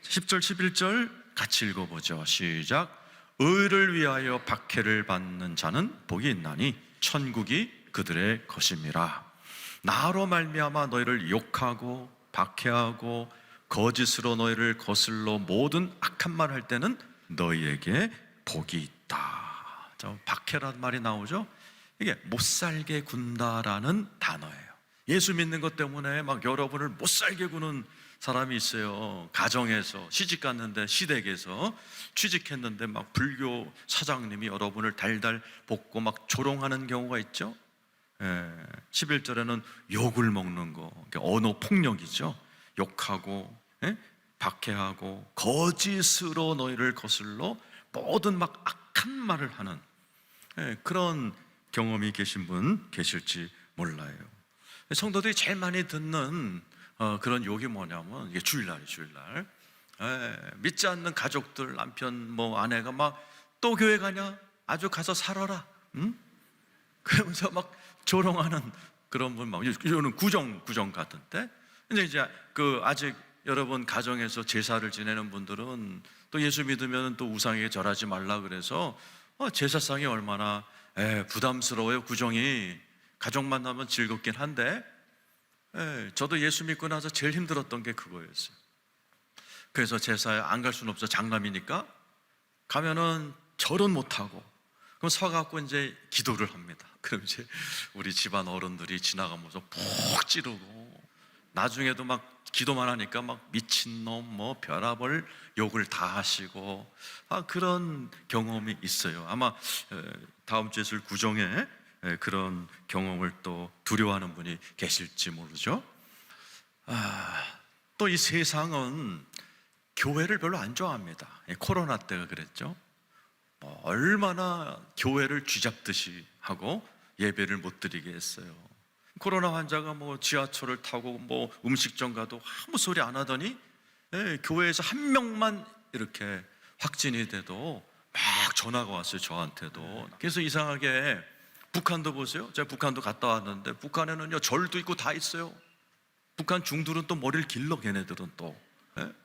10절 11절 같이 읽어보죠. 시작. 의를 위하여 박해를 받는 자는 복이 있나니 천국이 그들의 것임이라. 나로 말미암아 너희를 욕하고 박해하고 거짓으로 너희를 거슬러 모든 악한 말 할 때는 너희에게 복이 있다. 박해라는 말이 나오죠. 이게 못살게 군다라는 단어예요. 예수 믿는 것 때문에 막 여러분을 못살게 구는 사람이 있어요. 가정에서 시집 갔는데, 시댁에서 취직했는데 막 불교 사장님이 여러분을 달달 볶고 막 조롱하는 경우가 있죠. 11절에는 욕을 먹는 거, 언어 폭력이죠. 욕하고 박해하고 거짓으로 너희를 거슬러 모든 막 악한 말을 하는 그런 경험이 계신 분 계실지 몰라요. 성도들이 제일 많이 듣는 그런 욕이 뭐냐면 이게 주일날 믿지 않는 가족들, 남편 뭐 아내가 막 또 교회 가냐? 아주 가서 살아라. 그러면서 막 조롱하는 그런 분, 막 이거는 구정 같은데. 근데 이제 아직 여러분 가정에서 제사를 지내는 분들은 또 예수 믿으면 또 우상에게 절하지 말라 그래서 제사상이 얼마나 부담스러워요. 구정이 가족 만나면 즐겁긴 한데 저도 예수 믿고 나서 제일 힘들었던 게 그거였어요. 그래서 제사에 안 갈 수는 없어. 장남이니까 가면은 절은 못하고 그럼 서갖고 이제 기도를 합니다. 그럼 이제 우리 집안 어른들이 지나가면서 푹 찌르고 나중에도 막 기도만 하니까 막 미친놈 뭐 별아벌 욕을 다 하시고 그런 경험이 있어요. 아마 다음 주에 있을 구정에 그런 경험을 또 두려워하는 분이 계실지 모르죠. 또 이 세상은 교회를 별로 안 좋아합니다. 코로나 때가 그랬죠. 얼마나 교회를 쥐잡듯이 하고 예배를 못 드리게 했어요. 코로나 환자가 뭐 지하철을 타고 뭐 음식점 가도 아무 소리 안 하더니 교회에서 한 명만 이렇게 확진이 돼도 막 전화가 왔어요. 저한테도. 그래서 이상하게 북한도 보세요. 제가 북한도 갔다 왔는데 북한에는요 절도 있고 다 있어요. 북한 중들은 또 머리를 길러. 걔네들은 또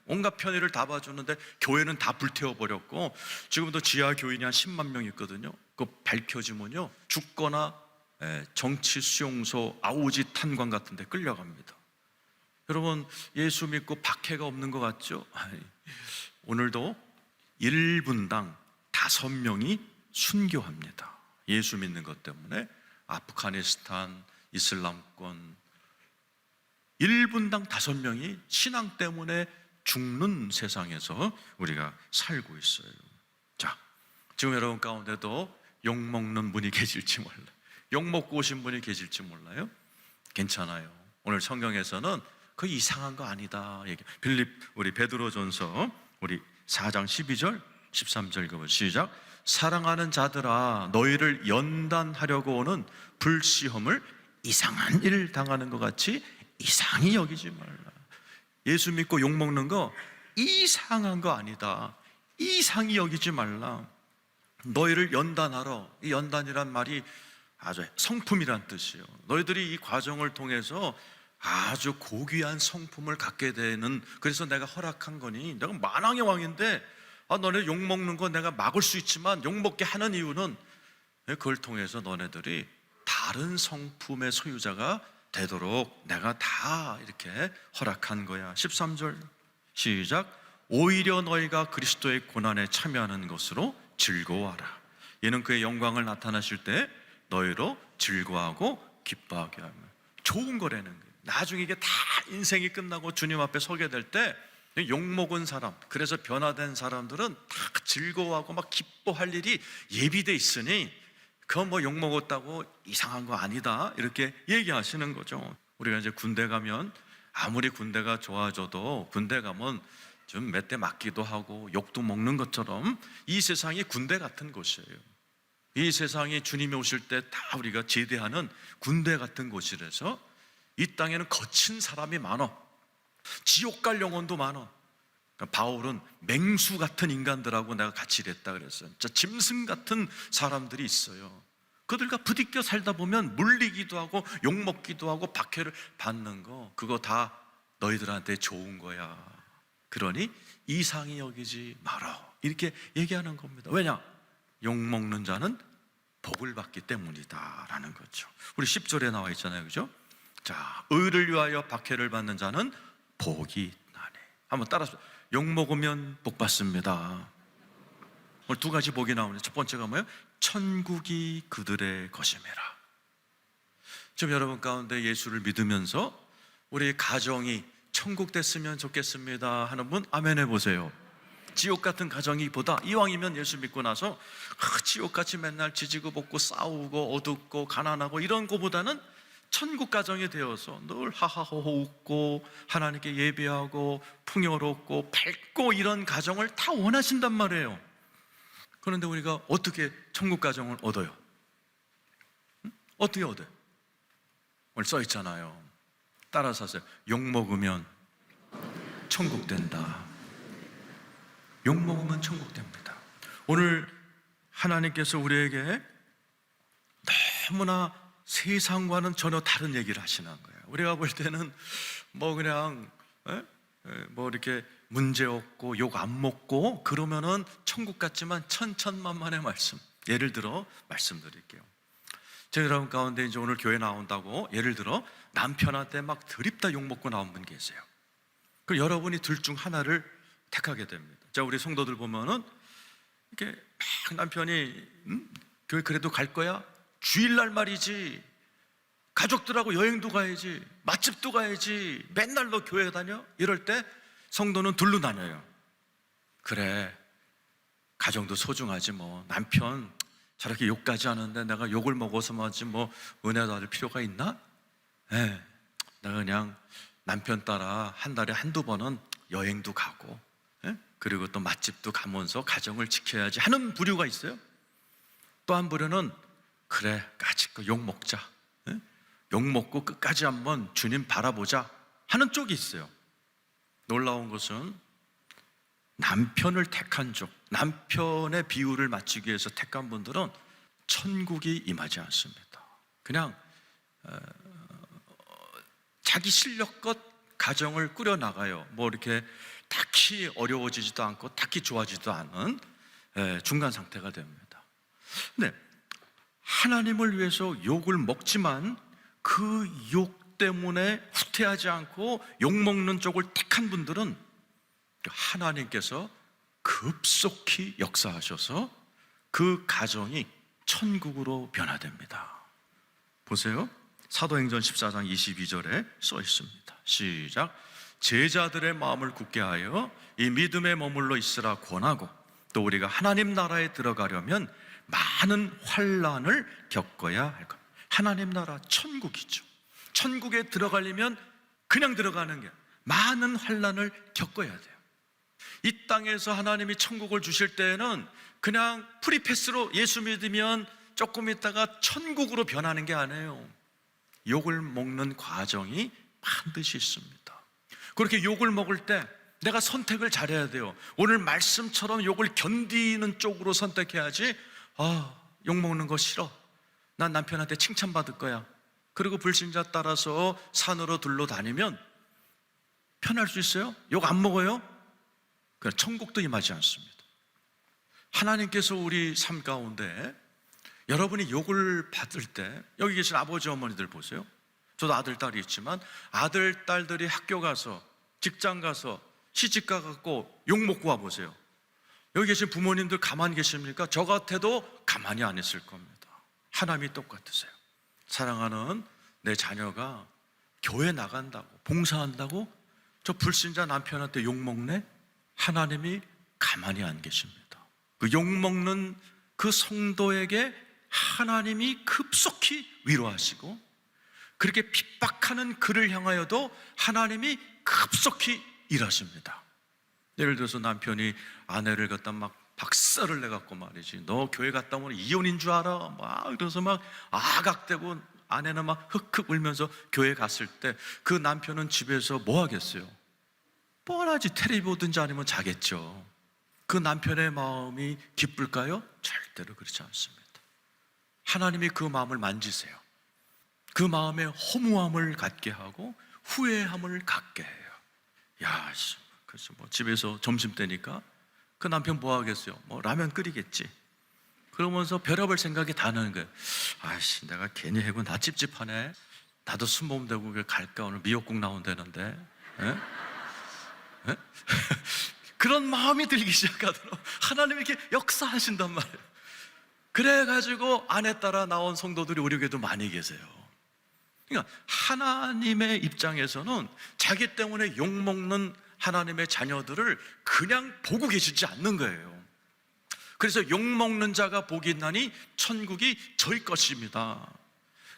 온갖 편의를 다 봐주는데 교회는 다 불태워버렸고 지금도 지하 교인이 한 10만 명 있거든요. 그거 밝혀지면요 죽거나 정치 수용소 아오지 탄광 같은 데 끌려갑니다. 여러분 예수 믿고 박해가 없는 것 같죠? 오늘도 1분당 5명이 순교합니다. 예수 믿는 것 때문에. 아프가니스탄 이슬람권 1분당 5명이 신앙 때문에 죽는 세상에서 우리가 살고 있어요. 자, 지금 여러분 가운데도 욕먹는 분이 계실지 몰라요. 욕먹고 오신 분이 계실지 몰라요. 괜찮아요. 오늘 성경에서는 그 이상한 거 아니다 얘기. 우리 베드로전서 우리 4장 12절 13절 읽어보세요. 시작. 사랑하는 자들아 너희를 연단하려고 오는 불시험을 이상한 일을 당하는 것 같이 이상히 여기지 말라. 예수 믿고 욕먹는 거 이상한 거 아니다. 이상히 여기지 말라. 너희를 연단하러. 이 연단이란 말이 아주 성품이란 뜻이에요. 너희들이 이 과정을 통해서 아주 고귀한 성품을 갖게 되는, 그래서 내가 허락한 거니. 내가 만왕의 왕인데 너네 욕먹는 거 내가 막을 수 있지만 욕먹게 하는 이유는 그걸 통해서 너네들이 다른 성품의 소유자가 되도록 내가 다 이렇게 허락한 거야. 13절 시작. 오히려 너희가 그리스도의 고난에 참여하는 것으로 즐거워하라. 이는 그의 영광을 나타나실 때 너희로 즐거워하고 기뻐하게 하며. 좋은 거라는 거예요. 나중에 이게 다 인생이 끝나고 주님 앞에 서게 될 때 욕먹은 사람, 그래서 변화된 사람들은 다 즐거워하고 막 기뻐할 일이 예비돼 있으니 그건 뭐 욕먹었다고 이상한 거 아니다 이렇게 얘기하시는 거죠. 우리가 이제 군대 가면 아무리 군대가 좋아져도 군대 가면 좀 몇 대 맞기도 하고 욕도 먹는 것처럼 이 세상이 군대 같은 곳이에요. 이 세상이 주님이 오실 때 다 우리가 제대하는 군대 같은 곳이라서 이 땅에는 거친 사람이 많아. 지옥 갈 영혼도 많아. 그러니까 바울은 맹수 같은 인간들하고 내가 같이 일했다 그랬어요. 진짜 짐승 같은 사람들이 있어요. 그들과 부딪혀 살다 보면 물리기도 하고 욕먹기도 하고 박해를 받는 거, 그거 다 너희들한테 좋은 거야. 그러니 이상히 여기지 마라. 이렇게 얘기하는 겁니다. 왜냐? 욕먹는 자는 복을 받기 때문이다라는 거죠. 우리 10절에 나와 있잖아요, 그죠? 자, 의를 위하여 박해를 받는 자는 복이 나네. 한번 따라서 욕먹으면 복 받습니다. 오늘 두 가지 복이 나오는데, 첫 번째가 뭐예요? 천국이 그들의 것임이라. 지금 여러분 가운데 예수를 믿으면서 우리 가정이 천국 됐으면 좋겠습니다 하는 분 아멘 해보세요. 지옥 같은 가정이보다 이왕이면 예수 믿고 나서 지옥같이 맨날 지지고 볶고 싸우고 어둡고 가난하고 이런 거보다는 천국 가정이 되어서 늘 하하호호 웃고 하나님께 예배하고 풍요롭고 밝고 이런 가정을 다 원하신단 말이에요. 그런데 우리가 어떻게 천국 가정을 얻어요? 어떻게 얻어요? 오늘 써 있잖아요. 따라서 하세요. 욕먹으면 천국 된다. 욕먹으면 천국 됩니다. 오늘 하나님께서 우리에게 너무나 세상과는 전혀 다른 얘기를 하시는 거예요. 우리가 볼 때는 뭐 그냥 뭐 이렇게 문제 없고 욕 안 먹고 그러면은 천국 같지만 천천만만의 말씀. 예를 들어 말씀드릴게요. 제가 여러분 가운데 이제 오늘 교회 나온다고 예를 들어 남편한테 막 드립다 욕 먹고 나온 분 계세요. 그 여러분이 둘 중 하나를 택하게 됩니다. 자, 우리 성도들 보면은 이렇게 막 남편이 교회 그래도 갈 거야? 주일날 말이지. 가족들하고 여행도 가야지. 맛집도 가야지. 맨날 너 교회 다녀? 이럴 때 성도는 둘로 나뉘어요. 그래, 가정도 소중하지 뭐. 남편 저렇게 욕까지 하는데 내가 욕을 먹어서만 뭐 은혜 받을 필요가 있나? 내가 그냥 남편 따라 한 달에 한두 번은 여행도 가고 그리고 또 맛집도 가면서 가정을 지켜야지 하는 부류가 있어요. 또 한 부류는 그래, 까짓거 욕 먹자. 욕 먹고 끝까지 한번 주님 바라보자 하는 쪽이 있어요. 놀라운 것은 남편을 택한 쪽, 남편의 비율을 맞추기 위해서 택한 분들은 천국이 임하지 않습니다. 그냥 자기 실력껏 가정을 꾸려나가요. 뭐 이렇게 딱히 어려워지지도 않고 딱히 좋아지지도 않은 중간 상태가 됩니다. 근데 하나님을 위해서 욕을 먹지만 그 욕 때문에 후퇴하지 않고 욕 먹는 쪽을 택한 분들은 하나님께서 급속히 역사하셔서 그 가정이 천국으로 변화됩니다. 보세요. 사도행전 14장 22절에 써 있습니다. 시작. 제자들의 마음을 굳게 하여 이 믿음에 머물러 있으라 권하고 또 우리가 하나님 나라에 들어가려면 많은 환난을 겪어야 할 것. 하나님 나라 천국이죠. 천국에 들어가려면 그냥 들어가는 게 많은 환난을 겪어야 돼요. 이 땅에서 하나님이 천국을 주실 때에는 그냥 프리패스로 예수 믿으면 조금 있다가 천국으로 변하는 게 아니에요. 욕을 먹는 과정이 반드시 있습니다. 그렇게 욕을 먹을 때 내가 선택을 잘해야 돼요. 오늘 말씀처럼 욕을 견디는 쪽으로 선택해야지. 욕 먹는 거 싫어. 난 남편한테 칭찬받을 거야. 그리고 불신자 따라서 산으로 둘러다니면 편할 수 있어요? 욕 안 먹어요? 그럼 천국도 임하지 않습니다. 하나님께서 우리 삶 가운데 여러분이 욕을 받을 때 여기 계신 아버지 어머니들 보세요. 저도 아들 딸이 있지만 아들 딸들이 학교 가서 직장 가서 시집 가갖고 욕 먹고 와보세요. 여기 계신 부모님들 가만히 계십니까? 저 같아도 가만히 안 있을 겁니다. 하나님이 똑같으세요. 사랑하는 내 자녀가 교회 나간다고 봉사한다고 저 불신자 남편한테 욕 먹네? 하나님이 가만히 안 계십니다. 그 욕 먹는 그 성도에게 하나님이 급속히 위로하시고 그렇게 핍박하는 그를 향하여도 하나님이 급속히 일하십니다. 예를 들어서 남편이 아내를 갖다 막 박살을 내갖고 말이지, 너 교회 갔다 오면 이혼인 줄 알아? 막 이러면서 막 아각대고 아내는 막 흑흑 울면서 교회 갔을 때 그 남편은 집에서 뭐 하겠어요? 뻔하지, 텔레비 보든지 아니면 자겠죠. 그 남편의 마음이 기쁠까요? 절대로 그렇지 않습니다. 하나님이 그 마음을 만지세요. 그 마음에 허무함을 갖게 하고 후회함을 갖게 해요. 야, 그래서 뭐 집에서 점심 때니까 그 남편 뭐 하겠어요? 뭐 라면 끓이겠지. 그러면서 별의별 생각이 다 나는 거예요. 아이씨, 내가 괜히 해고 나 찝찝하네. 나도 순범대국에 갈까? 오늘 미역국 나온다는데. 에? 에? 그런 마음이 들기 시작하도록 하나님이 이렇게 역사하신단 말이에요. 그래가지고 아내 따라 나온 성도들이 우리 교회도 많이 계세요. 그러니까 하나님의 입장에서는 자기 때문에 욕먹는 하나님의 자녀들을 그냥 보고 계시지 않는 거예요. 그래서 욕먹는 자가 복이 있나니 천국이 저희 것입니다.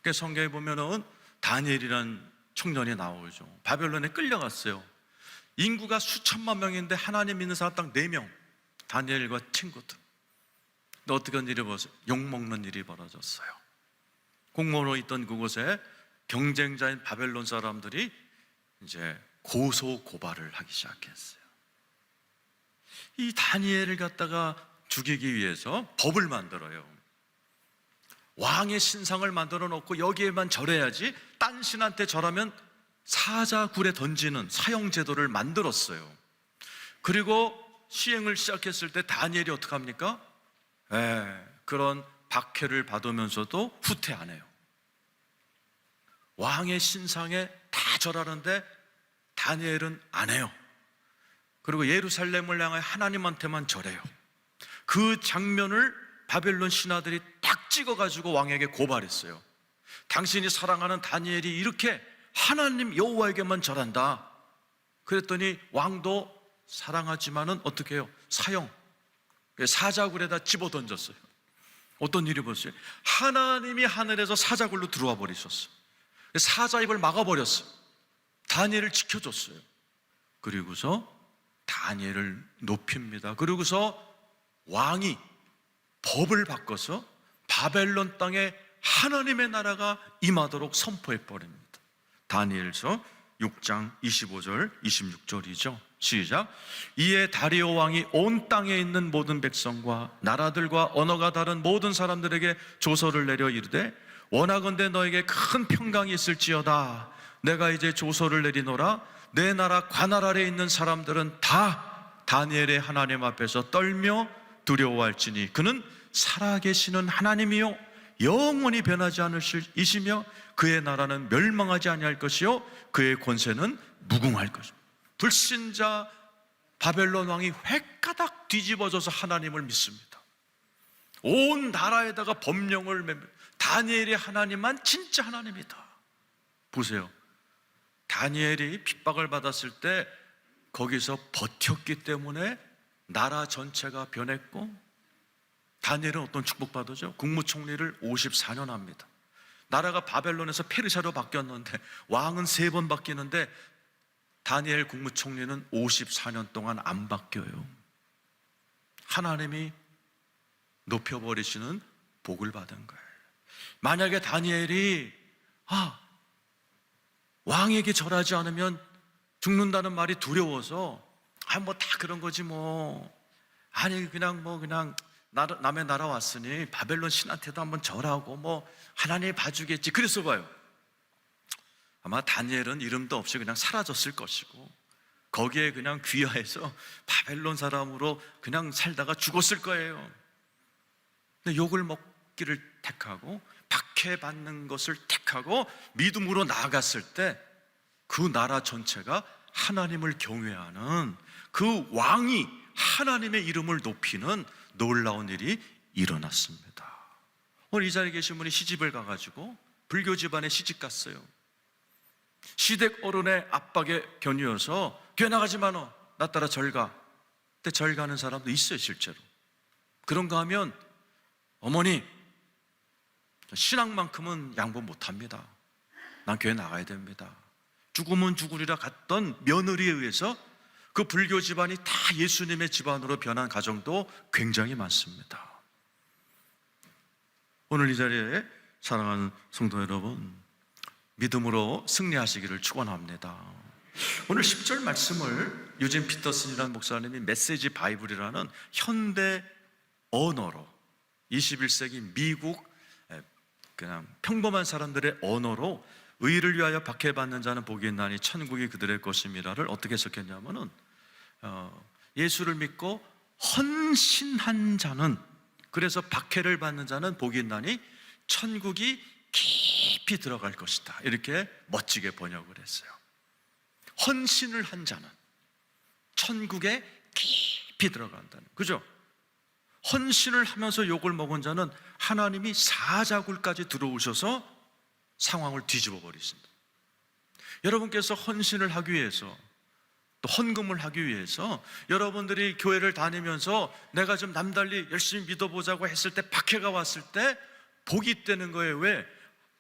그래서 성경에 보면은 다니엘이라는 청년이 나오죠. 바벨론에 끌려갔어요. 인구가 수천만 명인데 하나님 믿는 사람 딱 4명, 다니엘과 친구들. 근데 어떻게 일이 벌어졌어요? 욕먹는 일이 벌어졌어요. 공무원으로 있던 그곳에 경쟁자인 바벨론 사람들이 이제 고소 고발을 하기 시작했어요. 이 다니엘을 갖다가 죽이기 위해서 법을 만들어요. 왕의 신상을 만들어 놓고 여기에만 절해야지 딴 신한테 절하면 사자굴에 던지는 사형제도를 만들었어요. 그리고 시행을 시작했을 때 다니엘이 어떻게 합니까? 그런 박해를 받으면서도 후퇴 안 해요. 왕의 신상에 다 절하는데 다니엘은 안 해요. 그리고 예루살렘을 향해 하나님한테만 절해요. 그 장면을 바벨론 신하들이 딱 찍어가지고 왕에게 고발했어요. 당신이 사랑하는 다니엘이 이렇게 하나님 여호와에게만 절한다. 그랬더니 왕도 사랑하지만은 어떻게 해요? 사형, 사자굴에다 집어 던졌어요. 어떤 일이 벌어졌어요? 하나님이 하늘에서 사자굴로 들어와 버리셨어요. 사자 입을 막아버렸어요. 다니엘을 지켜줬어요. 그리고서 다니엘을 높입니다. 그리고서 왕이 법을 바꿔서 바벨론 땅에 하나님의 나라가 임하도록 선포해 버립니다. 다니엘서 6장 25절 26절이죠. 시작. 이에 다리오 왕이 온 땅에 있는 모든 백성과 나라들과 언어가 다른 모든 사람들에게 조서를 내려 이르되 원하건대 너에게 큰 평강이 있을지어다. 내가 이제 조서를 내리노라. 내 나라 관할 아래에 있는 사람들은 다 다니엘의 하나님 앞에서 떨며 두려워할지니 그는 살아계시는 하나님이요 영원히 변하지 않으시며 그의 나라는 멸망하지 아니할 것이요 그의 권세는 무궁할 것입니다. 불신자 바벨론 왕이 획가닥 뒤집어져서 하나님을 믿습니다. 온 나라에다가 법령을 다니엘의 하나님만 진짜 하나님이다. 보세요. 다니엘이 핍박을 받았을 때 거기서 버텼기 때문에 나라 전체가 변했고, 다니엘은 어떤 축복받으죠? 국무총리를 54년 합니다. 나라가 바벨론에서 페르시아로 바뀌었는데 왕은 3번 바뀌는데 다니엘 국무총리는 54년 동안 안 바뀌어요. 하나님이 높여버리시는 복을 받은 거예요. 만약에 다니엘이 왕에게 절하지 않으면 죽는다는 말이 두려워서 뭐 다 그런 거지 뭐, 아니 그냥 남의 나라 왔으니 바벨론 신한테도 한번 절하고 뭐 하나님이 봐주겠지, 그랬어 봐요. 아마 다니엘은 이름도 없이 그냥 사라졌을 것이고 거기에 그냥 귀화해서 바벨론 사람으로 그냥 살다가 죽었을 거예요. 근데 욕을 먹기를 택하고 박해받는 것을 택하고 믿음으로 나아갔을 때 그 나라 전체가 하나님을 경외하는, 그 왕이 하나님의 이름을 높이는 놀라운 일이 일어났습니다. 오늘 이 자리에 계신 분이 시집을 가가지고 불교 집안에 시집 갔어요. 시댁 어른의 압박에 견디어서 교회 나가지 마너, 나 따라 절 가. 근데 절 가는 사람도 있어요. 실제로 그런가 하면 어머니 신앙만큼은 양보 못합니다. 난 교회 나가야 됩니다. 죽으면 죽으리라 갔던 며느리에 의해서 그 불교 집안이 다 예수님의 집안으로 변한 가정도 굉장히 많습니다. 오늘 이 자리에 사랑하는 성도 여러분, 믿음으로 승리하시기를 축원합니다. 오늘 10절 말씀을 유진 피터슨이라는 목사님이 메시지 바이블이라는 현대 언어로, 21세기 미국 그냥 평범한 사람들의 언어로 의를 위하여 박해받는 자는 복이 있나니 천국이 그들의 것임이라를 어떻게 해석했냐면은 예수를 믿고 헌신한 자는, 그래서 박해를 받는 자는 복이 있나니 천국이 깊이 들어갈 것이다, 이렇게 멋지게 번역을 했어요. 헌신을 한 자는 천국에 깊이 들어간다는, 그죠? 헌신을 하면서 욕을 먹은 자는 하나님이 사자굴까지 들어오셔서 상황을 뒤집어 버리신다. 여러분께서 헌신을 하기 위해서, 또 헌금을 하기 위해서 여러분들이 교회를 다니면서 내가 좀 남달리 열심히 믿어보자고 했을 때 박해가 왔을 때 복이 있다는 거예요. 왜?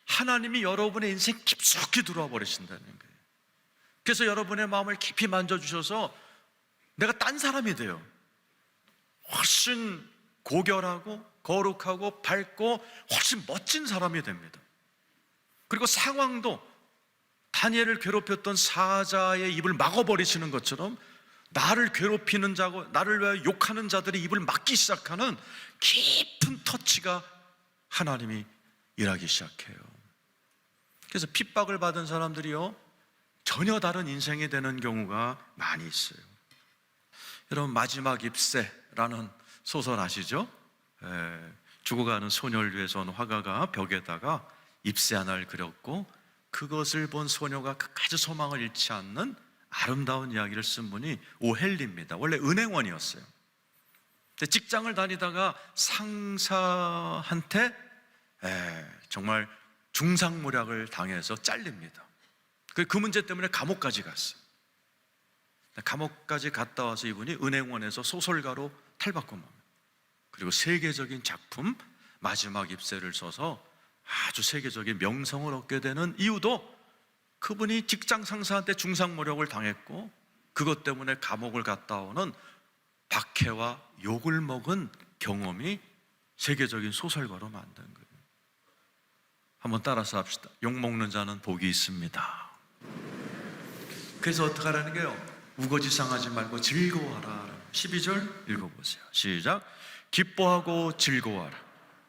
하나님이 여러분의 인생 깊숙이 들어와 버리신다는 거예요. 그래서 여러분의 마음을 깊이 만져주셔서 내가 딴 사람이 돼요. 훨씬 고결하고 거룩하고 밝고 훨씬 멋진 사람이 됩니다. 그리고 상황도 다니엘을 괴롭혔던 사자의 입을 막아버리시는 것처럼 나를 괴롭히는 자고 나를 위하여 욕하는 자들의 입을 막기 시작하는 깊은 터치가 하나님이 일하기 시작해요. 그래서 핍박을 받은 사람들이요, 전혀 다른 인생이 되는 경우가 많이 있어요. 여러분, 마지막 입새라는 소설 아시죠? 죽어가는 소녀를 위해서 온 화가가 벽에다가 입새 하나를 그렸고 그것을 본 소녀가 끝까지 소망을 잃지 않는 아름다운 이야기를 쓴 분이 오헬리입니다. 원래 은행원이었어요. 근데 직장을 다니다가 상사한테 정말 중상모략을 당해서 잘립니다. 그 문제 때문에 감옥까지 갔어요. 감옥까지 갔다 와서 이분이 은행원에서 소설가로 탈바꿈합니다. 그리고 세계적인 작품 마지막 입새를 써서 아주 세계적인 명성을 얻게 되는 이유도 그분이 직장 상사한테 중상모략을 당했고 그것 때문에 감옥을 갔다 오는 박해와 욕을 먹은 경험이 세계적인 소설가로 만든 거예요. 한번 따라서 합시다. 욕 먹는 자는 복이 있습니다. 그래서 어떻게 하라는 거예요? 우거지상하지 말고 즐거워하라. 12절 읽어보세요. 시작. 기뻐하고 즐거워하라.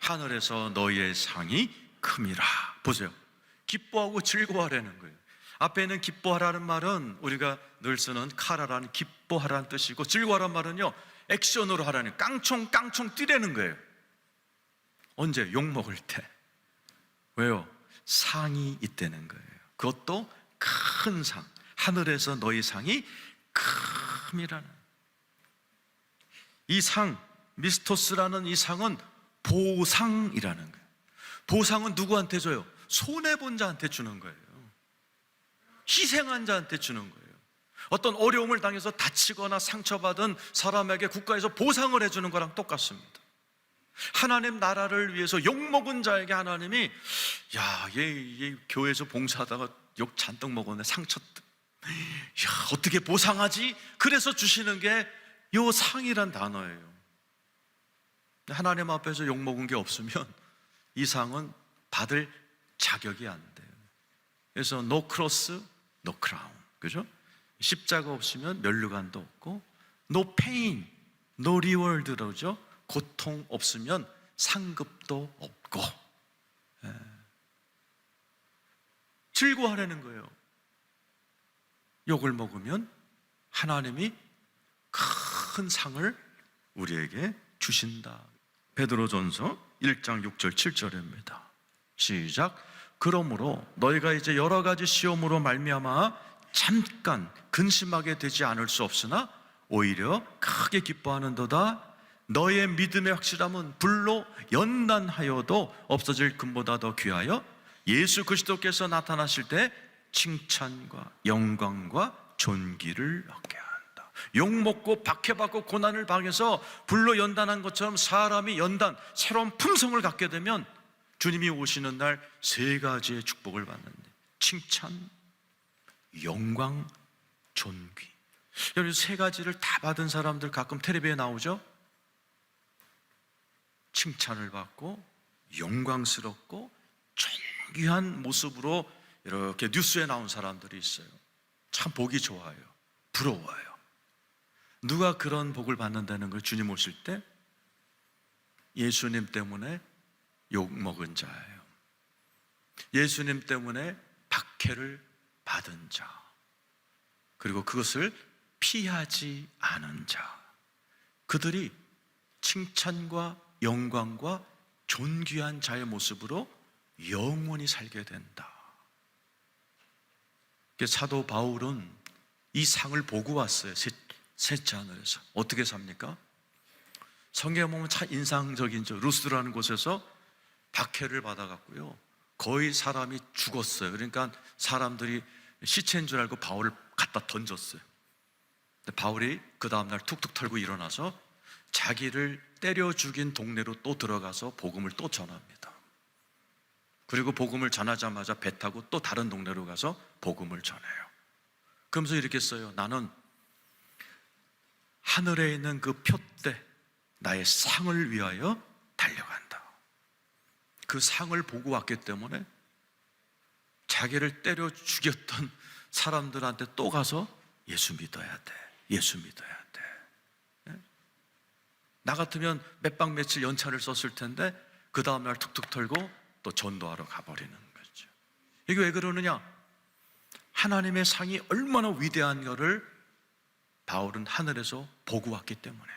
하늘에서 너희의 상이 큼이라. 보세요. 기뻐하고 즐거워하라는 거예요. 앞에 있는 기뻐하라는 말은 우리가 늘 쓰는 카라라는 기뻐하라는 뜻이고, 즐거워하라는 말은요 액션으로 하라는, 깡총 뛰라는 거예요. 언제? 욕 먹을 때. 왜요? 상이 있다는 거예요. 그것도 큰 상. 하늘에서 너희 상이 큼이라는, 이 상, 미스토스라는 이 상은 보상이라는 거예요. 보상은 누구한테 줘요? 손해본 자한테 주는 거예요. 희생한 자한테 주는 거예요. 어떤 어려움을 당해서 다치거나 상처받은 사람에게 국가에서 보상을 해주는 거랑 똑같습니다. 하나님 나라를 위해서 욕먹은 자에게 하나님이 얘 교회에서 봉사하다가 욕 잔뜩 먹었네, 상처, 어떻게 보상하지? 그래서 주시는 게 요 상이란 단어예요. 하나님 앞에서 욕먹은 게 없으면 이 상은 받을 자격이 안 돼요. 그래서 no cross, no crown, 그죠? 십자가 없으면 면류관도 없고, no pain, no reward라죠. 고통 없으면 상급도 없고. 즐거워하라는 거예요. 욕을 먹으면 하나님이 큰 상을 우리에게 주신다. 베드로전서 1장 6절 7절입니다. 시작. 그러므로 너희가 이제 여러 가지 시험으로 말미암아 잠깐 근심하게 되지 않을 수 없으나 오히려 크게 기뻐하는도다. 너의 믿음의 확실함은 불로 연단하여도 없어질 금보다 더 귀하여 예수 그리스도께서 나타나실 때 칭찬과 영광과 존귀를 얻게 한다. 욕먹고 박해받고 고난을 당해서 불로 연단한 것처럼 사람이 연단, 새로운 품성을 갖게 되면 주님이 오시는 날 세 가지의 축복을 받는데, 칭찬, 영광, 존귀. 여러분, 세 가지를 다 받은 사람들 가끔 텔레비에 나오죠? 칭찬을 받고 영광스럽고 존귀한 모습으로 이렇게 뉴스에 나온 사람들이 있어요. 참 보기 좋아요. 부러워요. 누가 그런 복을 받는다는 걸 주님 오실 때? 예수님 때문에 욕먹은 자예요. 예수님 때문에 박해를 받은 자, 그리고 그것을 피하지 않은 자, 그들이 칭찬과 영광과 존귀한 자의 모습으로 영원히 살게 된다. 사도 바울은 이 상을 보고 왔어요. 셋째 하늘에서. 어떻게 삽니까? 성경에 보면 참 인상적인 루스라는 곳에서 박해를 받아갔고요, 거의 사람이 죽었어요. 그러니까 사람들이 시체인 줄 알고 바울을 갖다 던졌어요. 근데 바울이 그 다음날 툭툭 털고 일어나서 자기를 때려 죽인 동네로 또 들어가서 복음을 또 전합니다. 그리고 복음을 전하자마자 배 타고 또 다른 동네로 가서 복음을 전해요. 그러면서 이렇게 써요. 나는 하늘에 있는 그 표대, 나의 상을 위하여 달려간다. 그 상을 보고 왔기 때문에 자기를 때려 죽였던 사람들한테 또 가서 예수 믿어야 돼, 예수 믿어야 돼. 나 같으면 몇 박 며칠 연차를 썼을 텐데 그 다음날 툭툭 털고 또 전도하러 가버리는 거죠. 이게 왜 그러느냐? 하나님의 상이 얼마나 위대한 것을 바울은 하늘에서 보고 왔기 때문에요.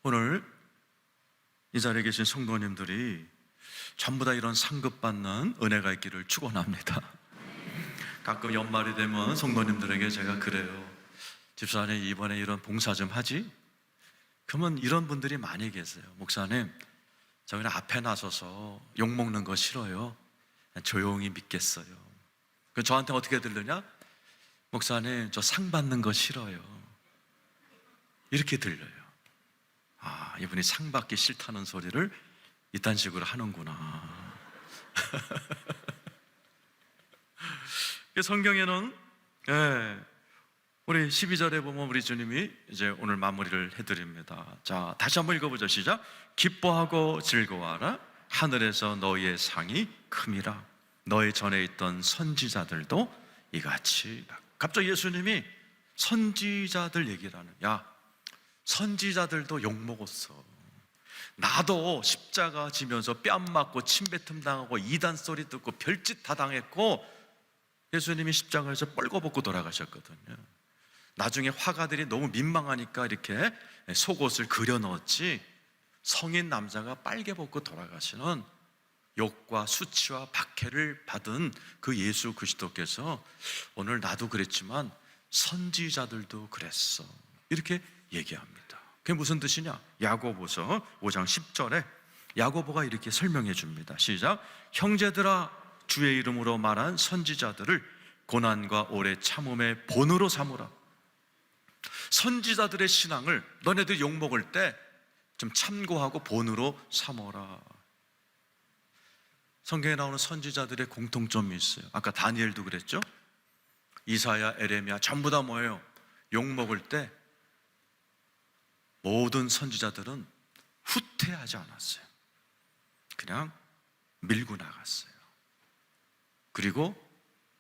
오늘 이 자리에 계신 성도님들이 전부 다 이런 상급 받는 은혜가 있기를 축원합니다. 가끔 연말이 되면 성도님들에게 제가 그래요. 집사님, 이번에 이런 봉사 좀 하지? 그러면 이런 분들이 많이 계세요. 목사님, 저 그냥 앞에 나서서 욕먹는 거 싫어요. 그냥 조용히 믿겠어요. 그 저한테 어떻게 들리냐? 목사님, 저 상 받는 거 싫어요. 이렇게 들려요. 아, 이분이 상 받기 싫다는 소리를 이딴 식으로 하는구나. 성경에는 우리 12절에 보면 우리 주님이 이제 오늘 마무리를 해드립니다. 자, 다시 한번 읽어보죠. 시작. 기뻐하고 즐거워하라. 하늘에서 너희의 상이 큼이라. 너희 전에 있던 선지자들도 이같이. 갑자기 예수님이 선지자들 얘기를 하는. 야, 선지자들도 욕먹었어. 나도 십자가 지면서 뺨 맞고 침뱉음 당하고 이단 소리 듣고 별짓 다 당했고, 예수님이 십자가에서 뻘거벗고 돌아가셨거든요. 나중에 화가들이 너무 민망하니까 이렇게 속옷을 그려 넣었지, 성인 남자가 빨개 벗고 돌아가시는 욕과 수치와 박해를 받은 그 예수 그리스도께서 오늘 나도 그랬지만 선지자들도 그랬어, 이렇게 얘기합니다. 그게 무슨 뜻이냐? 야고보서 5장 10절에 야고보가 이렇게 설명해 줍니다. 시작. 형제들아, 주의 이름으로 말한 선지자들을 고난과 오래 참음의 본으로 삼으라. 선지자들의 신앙을 너네들 욕먹을 때 좀 참고하고 본으로 삼어라. 성경에 나오는 선지자들의 공통점이 있어요. 아까 다니엘도 그랬죠? 이사야, 에레미야 전부 다 뭐예요? 욕먹을 때 모든 선지자들은 후퇴하지 않았어요. 그냥 밀고 나갔어요. 그리고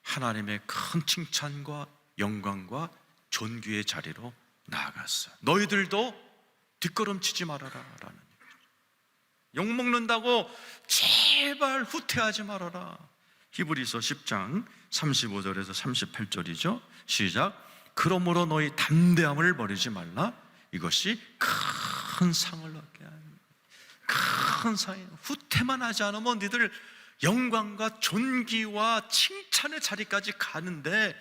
하나님의 큰 칭찬과 영광과 존귀의 자리로 나아갔어요. 너희들도 뒷걸음치지 말아라 라는 얘기죠. 욕먹는다고 제발 후퇴하지 말아라. 히브리서 10장 35절에서 38절이죠. 시작. 그러므로 너희 담대함을 버리지 말라. 이것이 큰 상을 얻게 하는, 큰 상이에요. 후퇴만 하지 않으면 너희들 영광과 존귀와 칭찬의 자리까지 가는데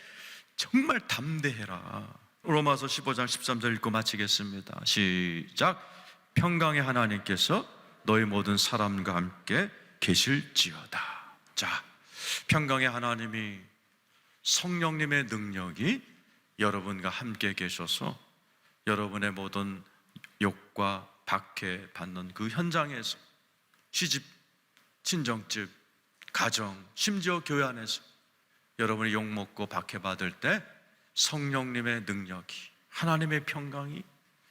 정말 담대해라. 로마서 15장 13절 읽고 마치겠습니다. 시작. 평강의 하나님께서 너희 모든 사람과 함께 계실지어다. 자, 평강의 하나님이, 성령님의 능력이 여러분과 함께 계셔서 여러분의 모든 욕과 박해 받는 그 현장에서, 시집, 친정집, 가정, 심지어 교회 안에서 여러분이 욕먹고 박해받을 때 성령님의 능력이, 하나님의 평강이,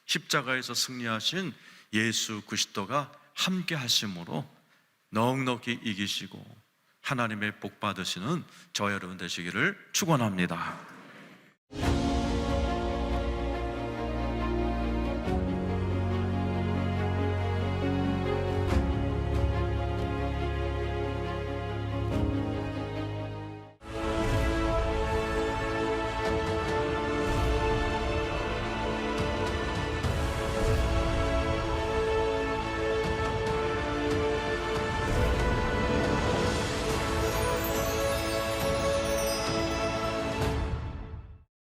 십자가에서 승리하신 예수 그리스도가 함께 하심으로 넉넉히 이기시고 하나님의 복 받으시는 저 여러분 되시기를 축원합니다.